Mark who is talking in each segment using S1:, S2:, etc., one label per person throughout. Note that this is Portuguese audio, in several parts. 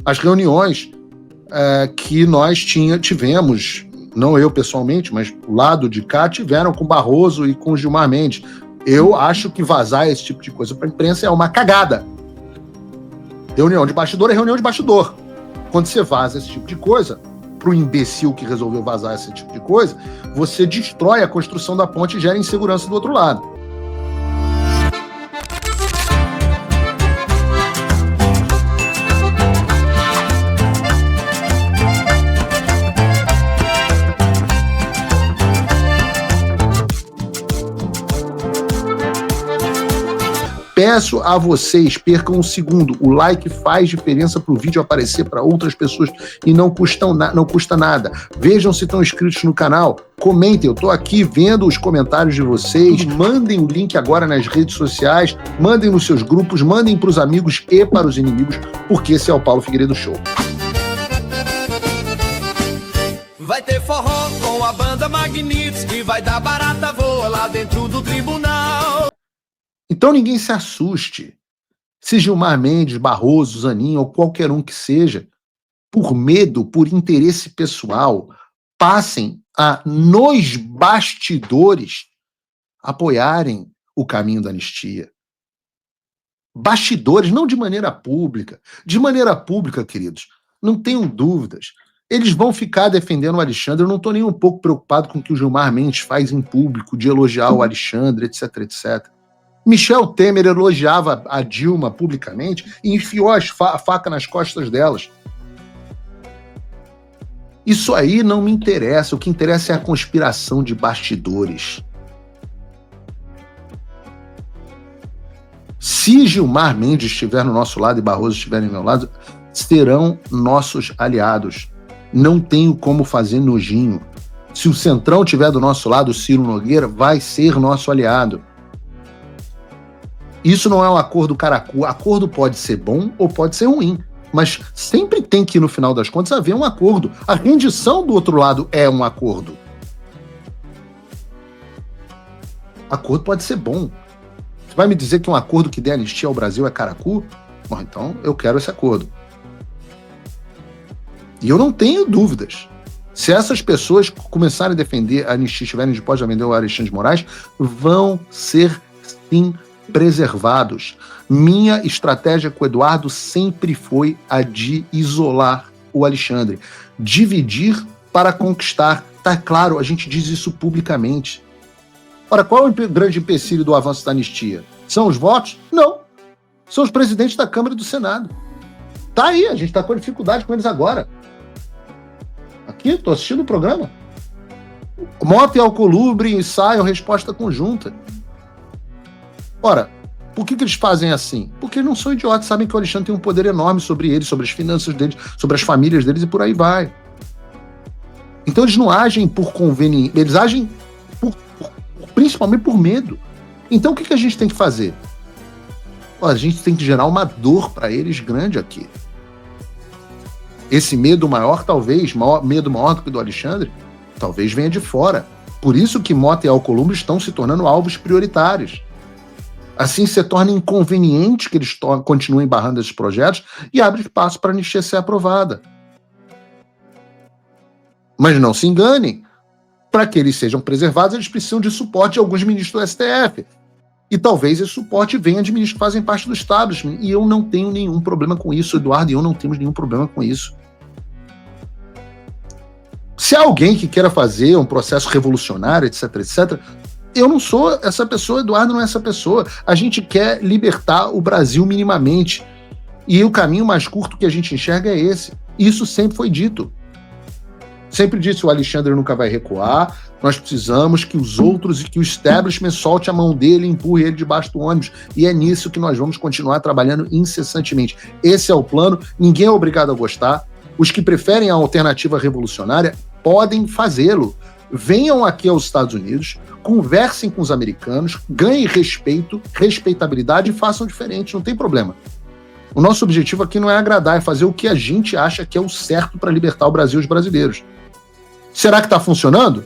S1: As reuniões que nós tivemos, não eu pessoalmente, mas o lado de cá, tiveram com Barroso e com Gilmar Mendes. Eu acho que vazar esse tipo de coisa para a imprensa é uma cagada. Reunião de bastidor é reunião de bastidor. Quando você vaza esse tipo de coisa, pro imbecil que resolveu vazar esse tipo de coisa, você destrói a construção da ponte e gera insegurança do outro lado. Peço a vocês, percam um segundo. O like faz diferença para o vídeo aparecer para outras pessoas e não custa nada. Vejam se estão inscritos no canal. Comentem, eu estou aqui vendo os comentários de vocês. Mandem o link agora nas redes sociais. Mandem nos seus grupos, mandem para os amigos e para os inimigos, porque esse é o Paulo Figueiredo Show.
S2: Vai ter forró com a banda Magnitos, que vai dar barata voa lá dentro do tribunal.
S1: Então ninguém se assuste se Gilmar Mendes, Barroso, Zanin ou qualquer um que seja, por medo, por interesse pessoal, passem a, nos bastidores, apoiarem o caminho da anistia. Bastidores, não de maneira pública. De maneira pública, queridos, não tenham dúvidas. Eles vão ficar defendendo o Alexandre. Eu não estou nem um pouco preocupado com o que o Gilmar Mendes faz em público, de elogiar o Alexandre, etc, etc. Michel Temer elogiava a Dilma publicamente e enfiou a faca nas costas delas. Isso aí não me interessa. O que interessa é a conspiração de bastidores. Se Gilmar Mendes estiver no nosso lado e Barroso estiver do meu lado, serão nossos aliados. Não tenho como fazer nojinho. Se o Centrão estiver do nosso lado, o Ciro Nogueira vai ser nosso aliado. Isso não é um acordo caracu. Acordo pode ser bom ou pode ser ruim, mas sempre tem que, no final das contas, haver um acordo. A rendição do outro lado é um acordo. Acordo pode ser bom. Você vai me dizer que um acordo que dê anistia ao Brasil é caracu? Bom, então eu quero esse acordo. E eu não tenho dúvidas. Se essas pessoas começarem a defender a anistia, estiverem dispostas a vender o Alexandre de Moraes, vão ser, sim, preservados. Minha estratégia com o Eduardo sempre foi a de isolar o Alexandre. Dividir para conquistar. Tá claro, a gente diz isso publicamente. Ora, qual é o grande empecilho do avanço da anistia? São os votos? Não. São os presidentes da Câmara e do Senado. Tá aí, a gente tá com dificuldade com eles agora. Aqui, tô assistindo o programa. Mota e Alcolumbre ensaiam resposta conjunta. Ora, por que eles fazem assim? Porque eles não são idiotas, sabem que o Alexandre tem um poder enorme sobre eles, sobre as finanças deles, sobre as famílias deles e por aí vai. Então eles não agem por conveniência, eles agem principalmente por medo. Então o que a gente tem que fazer? A gente tem que gerar uma dor para eles grande aqui. Esse medo maior, talvez, medo maior do que o do Alexandre, talvez venha de fora. Por isso que Mota e Alcolumbre estão se tornando alvos prioritários. Assim se torna inconveniente que eles continuem barrando esses projetos e abre espaço para a anistia ser aprovada. Mas não se enganem, para que eles sejam preservados, eles precisam de suporte de alguns ministros do STF. E talvez esse suporte venha de ministros que fazem parte do establishment. E eu não tenho nenhum problema com isso, Eduardo e eu não temos nenhum problema com isso. Se há alguém que queira fazer um processo revolucionário, etc, etc, eu não sou essa pessoa, Eduardo não é essa pessoa. A gente quer libertar o Brasil minimamente. E o caminho mais curto que a gente enxerga é esse. Isso sempre foi dito. Sempre disse, o Alexandre nunca vai recuar, nós precisamos que os outros e que o establishment solte a mão dele e empurre ele debaixo do ônibus. E é nisso que nós vamos continuar trabalhando incessantemente. Esse é o plano, ninguém é obrigado a gostar. Os que preferem a alternativa revolucionária podem fazê-lo. Venham aqui aos Estados Unidos, conversem com os americanos, ganhem respeito, respeitabilidade e façam diferente, não tem problema. O nosso objetivo aqui não é agradar, é fazer o que a gente acha que é o certo para libertar o Brasil e os brasileiros. Será que está funcionando?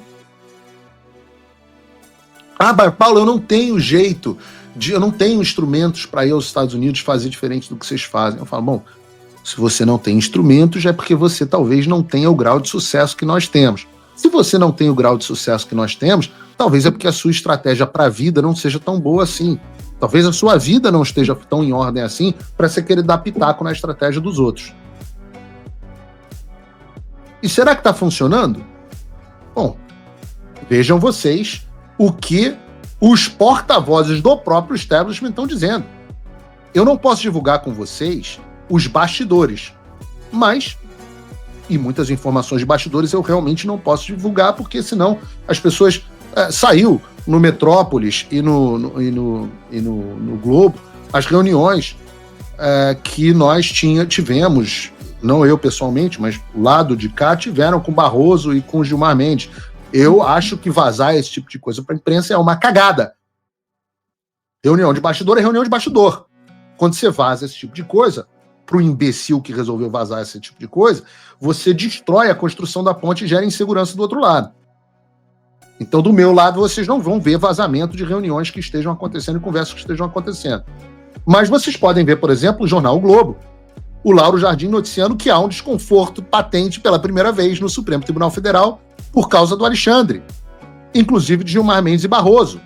S1: Paulo, eu não tenho jeito, eu não tenho instrumentos para ir aos Estados Unidos fazer diferente do que vocês fazem. Eu falo, bom, Se você não tem instrumentos, é porque você talvez não tenha o grau de sucesso que nós temos. Se você não tem o grau de sucesso que nós temos, talvez é porque a sua estratégia para a vida não seja tão boa assim. Talvez a sua vida não esteja tão em ordem assim para você querer dar pitaco na estratégia dos outros. E será que está funcionando? Bom, vejam vocês o que os porta-vozes do próprio establishment estão dizendo. Eu não posso divulgar com vocês os bastidores, mas, e muitas informações de bastidores eu realmente não posso divulgar, porque senão as pessoas... saiu no Metrópolis e no Globo as reuniões que nós tivemos, não eu pessoalmente, mas o lado de cá tiveram com Barroso e com Gilmar Mendes. Eu acho que vazar esse tipo de coisa para a imprensa é uma cagada. Reunião de bastidor é reunião de bastidor. Quando você vaza esse tipo de coisa, para o imbecil que resolveu vazar esse tipo de coisa, você destrói a construção da ponte e gera insegurança do outro lado. Então, do meu lado, vocês não vão ver vazamento de reuniões que estejam acontecendo e conversas que estejam acontecendo. Mas vocês podem ver, por exemplo, o jornal o Globo, o Lauro Jardim noticiando que há um desconforto patente pela primeira vez no Supremo Tribunal Federal por causa do Alexandre, inclusive de Gilmar Mendes e Barroso.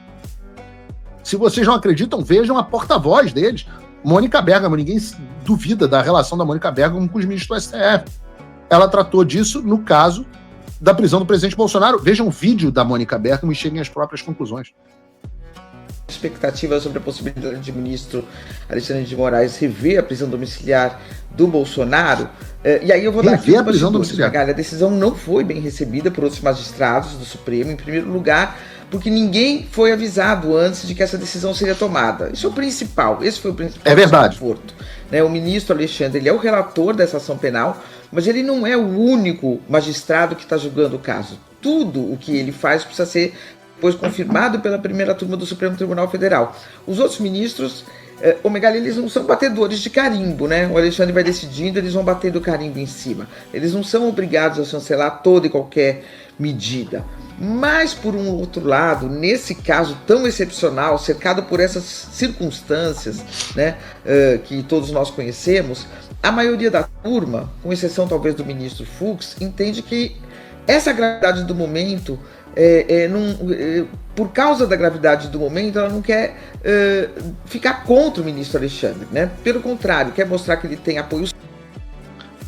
S1: Se vocês não acreditam, vejam a porta-voz deles, Mônica Bergamo. Ninguém duvida da relação da Mônica Bergamo com os ministros do STF. Ela tratou disso no caso da prisão do presidente Bolsonaro. Vejam o vídeo da Mônica Bergamo e cheguem às próprias conclusões.
S3: Expectativa sobre a possibilidade de ministro Alexandre de Moraes rever a prisão domiciliar do Bolsonaro. E aí eu vou dar aqui
S1: a prisão domiciliar.
S3: A decisão não foi bem recebida por outros magistrados do Supremo, em primeiro lugar, porque ninguém foi avisado antes de que essa decisão seria tomada. Isso é o principal, esse foi o principal.
S1: É verdade.
S3: Desconforto, né? O ministro Alexandre, ele é o relator dessa ação penal, mas ele não é o único magistrado que está julgando o caso. Tudo o que ele faz precisa ser depois confirmado pela primeira turma do Supremo Tribunal Federal. Os outros ministros, Megali, eles não são batedores de carimbo, né? O Alexandre vai decidindo, eles vão batendo carimbo em cima. Eles não são obrigados a chancelar toda e qualquer medida. Mas, por um outro lado, nesse caso tão excepcional, cercado por essas circunstâncias, né, que todos nós conhecemos, a maioria da turma, com exceção talvez do ministro Fux, entende que essa gravidade do momento, por causa da gravidade do momento, ela não quer ficar contra o ministro Alexandre, né? Pelo contrário, quer mostrar que ele tem apoio.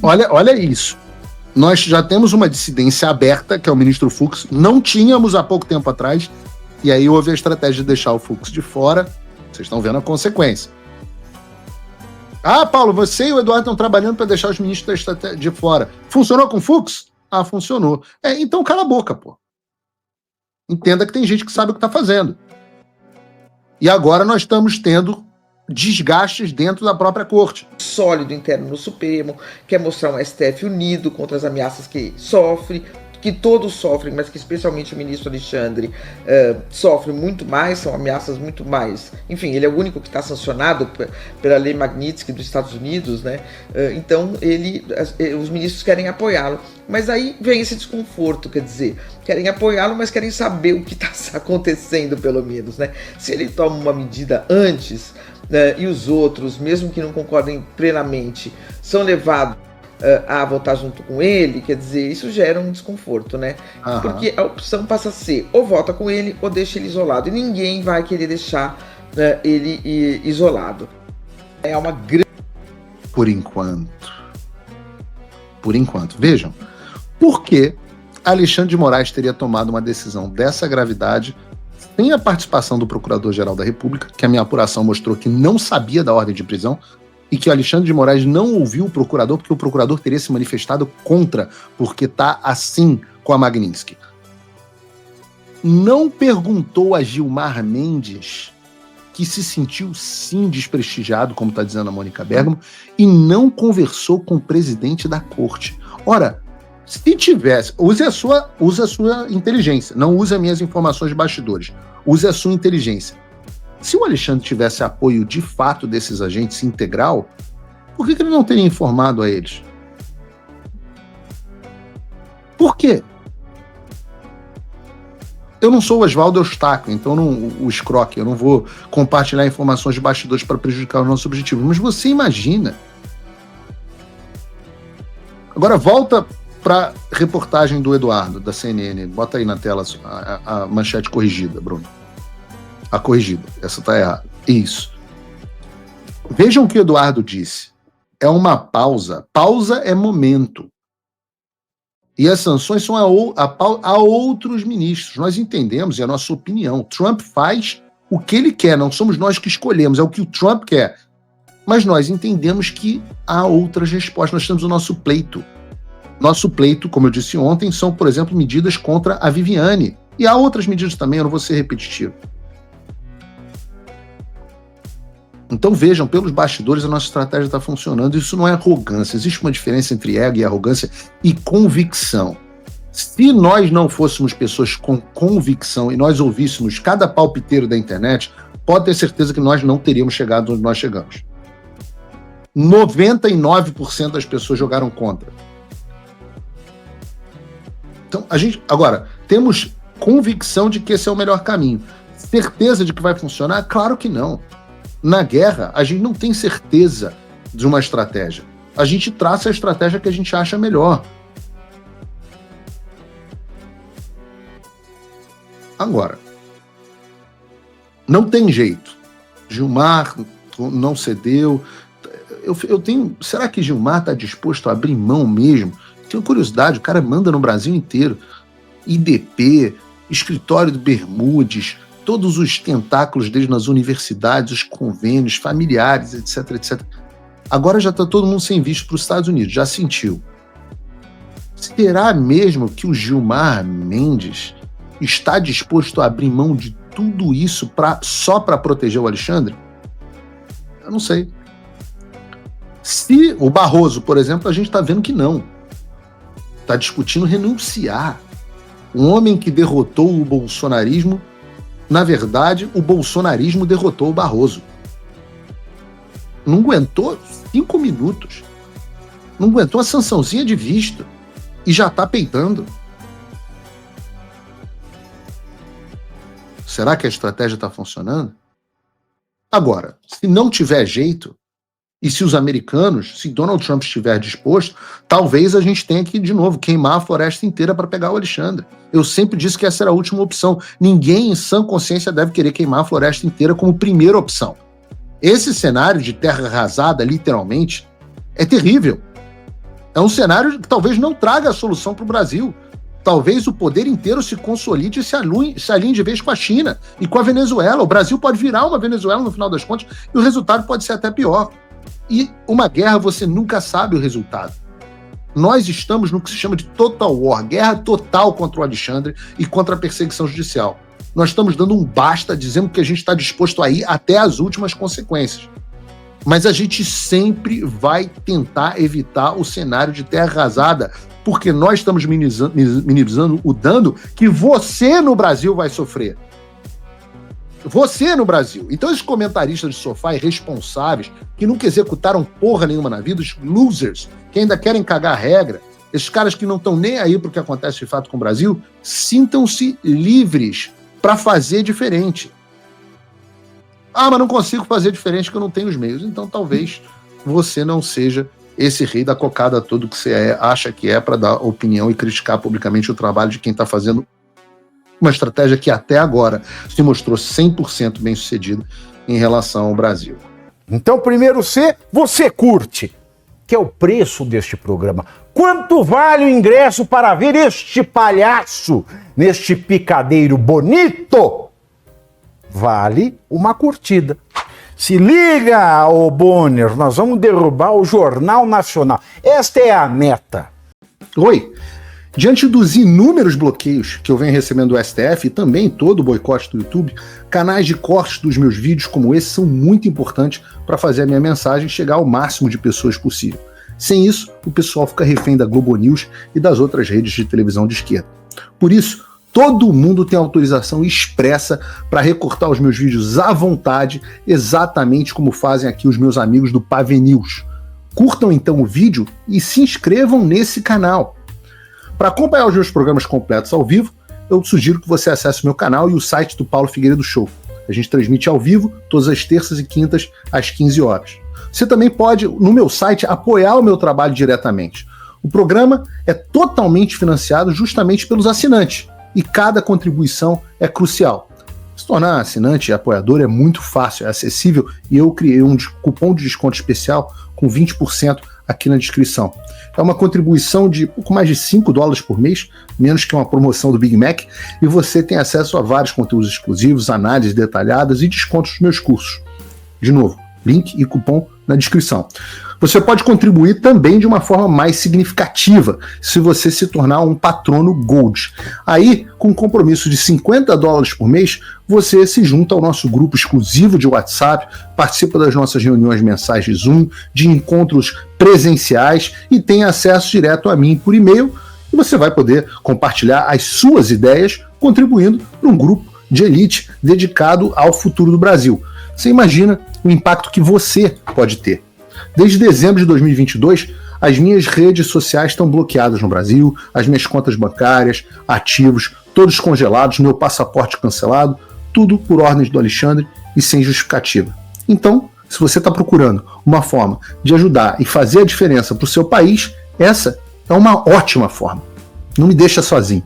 S1: Olha isso. Nós já temos uma dissidência aberta, que é o ministro Fux. Não tínhamos há pouco tempo atrás. E aí houve a estratégia de deixar o Fux de fora. Vocês estão vendo a consequência. Ah, Paulo, você e o Eduardo estão trabalhando para deixar os ministros de fora. Funcionou com o Fux? Ah, funcionou. Então cala a boca, pô. Entenda que tem gente que sabe o que está fazendo. E agora nós estamos tendo desgastes dentro da própria corte.
S3: Sólido interno no Supremo, quer mostrar um STF unido contra as ameaças que sofre, que todos sofrem, mas que especialmente o ministro Alexandre sofre muito mais, são ameaças muito mais. Enfim, ele é o único que está sancionado pela lei Magnitsky dos Estados Unidos, né? Então os ministros querem apoiá-lo. Mas aí vem esse desconforto, quer dizer, querem apoiá-lo, mas querem saber o que está acontecendo, pelo menos, né? Se ele toma uma medida antes, e os outros, mesmo que não concordem plenamente, são levados a votar junto com ele, quer dizer, isso gera um desconforto, né? Uhum. Porque a opção passa a ser ou vota com ele ou deixa ele isolado. E ninguém vai querer deixar ele isolado. É uma grande...
S1: Por enquanto. Vejam, por que Alexandre de Moraes teria tomado uma decisão dessa gravidade sem a participação do Procurador-Geral da República, que a minha apuração mostrou que não sabia da ordem de prisão, e que o Alexandre de Moraes não ouviu o procurador, porque o procurador teria se manifestado contra, porque está assim com a Magnitsky. Não perguntou a Gilmar Mendes, que se sentiu sim desprestigiado, como está dizendo a Mônica Bergamo, e não conversou com o presidente da corte. Ora, se tivesse, use a sua inteligência, não use as minhas informações de bastidores, use a sua inteligência. Se o Alexandre tivesse apoio de fato desses agentes integral, por que ele não teria informado a eles? Por quê? Eu não sou o Oswaldo Eustáquio, então o escroque, eu não vou compartilhar informações de bastidores para prejudicar o nosso objetivo. Mas você imagina Agora volta para reportagem do Eduardo, da CNN. Bota aí na tela a manchete corrigida, Bruno. A corrigida. Essa tá errada. Isso. Vejam o que o Eduardo disse. É uma pausa. Pausa é momento. E as sanções são a outros ministros. Nós entendemos, e a nossa opinião, Trump faz o que ele quer, não somos nós que escolhemos, é o que o Trump quer. Mas nós entendemos que há outras respostas. Nós temos o nosso pleito. Nosso pleito, como eu disse ontem, são, por exemplo, medidas contra a Viviane. E há outras medidas também, eu não vou ser repetitivo. Então vejam, pelos bastidores a nossa estratégia está funcionando. Isso não é arrogância. Existe uma diferença entre ego e arrogância e convicção. Se nós não fôssemos pessoas com convicção e nós ouvíssemos cada palpiteiro da internet, pode ter certeza que nós não teríamos chegado onde nós chegamos. 99% das pessoas jogaram contra. Então, agora, temos convicção de que esse é o melhor caminho. Certeza de que vai funcionar? Claro que não. Na guerra, a gente não tem certeza de uma estratégia. A gente traça a estratégia que a gente acha melhor. Agora, não tem jeito. Gilmar não cedeu. Será que Gilmar está disposto a abrir mão mesmo? Tenho curiosidade, o cara manda no Brasil inteiro. IDP, escritório do Bermudes, todos os tentáculos desde nas universidades, os convênios, familiares, etc, etc. Agora já está todo mundo sem visto para os Estados Unidos, já sentiu. Será mesmo que o Gilmar Mendes está disposto a abrir mão de tudo isso só para proteger o Alexandre? Eu não sei. Se o Barroso, por exemplo, a gente está vendo que não. Está discutindo renunciar. Um homem que derrotou o bolsonarismo, na verdade, o bolsonarismo derrotou o Barroso. Não aguentou 5 minutos. Não aguentou a sançãozinha de visto. E já está peitando. Será que a estratégia está funcionando? Agora, se não tiver jeito, e se os americanos, se Donald Trump estiver disposto, talvez a gente tenha que, de novo, queimar a floresta inteira para pegar o Alexandre. Eu sempre disse que essa era a última opção. Ninguém em sã consciência deve querer queimar a floresta inteira como primeira opção. Esse cenário de terra arrasada, literalmente, é terrível. É um cenário que talvez não traga a solução para o Brasil. Talvez o poder inteiro se consolide e se alinhe de vez com a China e com a Venezuela. O Brasil pode virar uma Venezuela no final das contas e o resultado pode ser até pior. E uma guerra você nunca sabe o resultado. Nós estamos no que se chama de total war, guerra total contra o Alexandre e contra a perseguição judicial. Nós estamos dando um basta, dizendo que a gente está disposto a ir até as últimas consequências. Mas a gente sempre vai tentar evitar o cenário de terra arrasada, porque nós estamos minimizando o dano que você no Brasil vai sofrer. Você no Brasil. Então esses comentaristas de sofá irresponsáveis, que nunca executaram porra nenhuma na vida, os losers, que ainda querem cagar a regra, esses caras que não estão nem aí pro que acontece de fato com o Brasil, sintam-se livres para fazer diferente. Ah, mas não consigo fazer diferente porque eu não tenho os meios. Então talvez você não seja esse rei da cocada todo que você acha que é para dar opinião e criticar publicamente o trabalho de quem está fazendo uma estratégia que até agora se mostrou 100% bem sucedida em relação ao Brasil.
S4: Então, primeiro C, você curte, que é o preço deste programa. Quanto vale o ingresso para ver este palhaço neste picadeiro bonito? Vale uma curtida. Se liga, ô Bonner, nós vamos derrubar o Jornal Nacional. Esta é a meta.
S1: Oi. Diante dos inúmeros bloqueios que eu venho recebendo do STF e também todo o boicote do YouTube, canais de cortes dos meus vídeos como esse são muito importantes para fazer a minha mensagem chegar ao máximo de pessoas possível. Sem isso, o pessoal fica refém da Globo News e das outras redes de televisão de esquerda. Por isso, todo mundo tem autorização expressa para recortar os meus vídeos à vontade, exatamente como fazem aqui os meus amigos do Pave News. Curtam então o vídeo e se inscrevam nesse canal. Para acompanhar os meus programas completos ao vivo, eu sugiro que você acesse o meu canal e o site do Paulo Figueiredo Show. A gente transmite ao vivo todas as terças e quintas às 15 horas. Você também pode, no meu site, apoiar o meu trabalho diretamente. O programa é totalmente financiado justamente pelos assinantes e cada contribuição é crucial. Se tornar assinante e apoiador é muito fácil, é acessível e eu criei um cupom de desconto especial com 20% aqui na descrição. É uma contribuição de pouco mais de $5 por mês, menos que uma promoção do Big Mac, e você tem acesso a vários conteúdos exclusivos, análises detalhadas e descontos dos meus cursos. De novo, link e cupom na descrição. Você pode contribuir também de uma forma mais significativa se você se tornar um patrono Gold. Aí, com um compromisso de $50 por mês, você se junta ao nosso grupo exclusivo de WhatsApp, participa das nossas reuniões mensais de Zoom, de encontros presenciais e tem acesso direto a mim por e-mail. E você vai poder compartilhar as suas ideias contribuindo para um grupo de elite dedicado ao futuro do Brasil. Você imagina o impacto que você pode ter. Desde dezembro de 2022, as minhas redes sociais estão bloqueadas no Brasil, as minhas contas bancárias, ativos, todos congelados, meu passaporte cancelado, tudo por ordens do Alexandre e sem justificativa. Então, se você está procurando uma forma de ajudar e fazer a diferença para o seu país, essa é uma ótima forma. Não me deixa sozinho.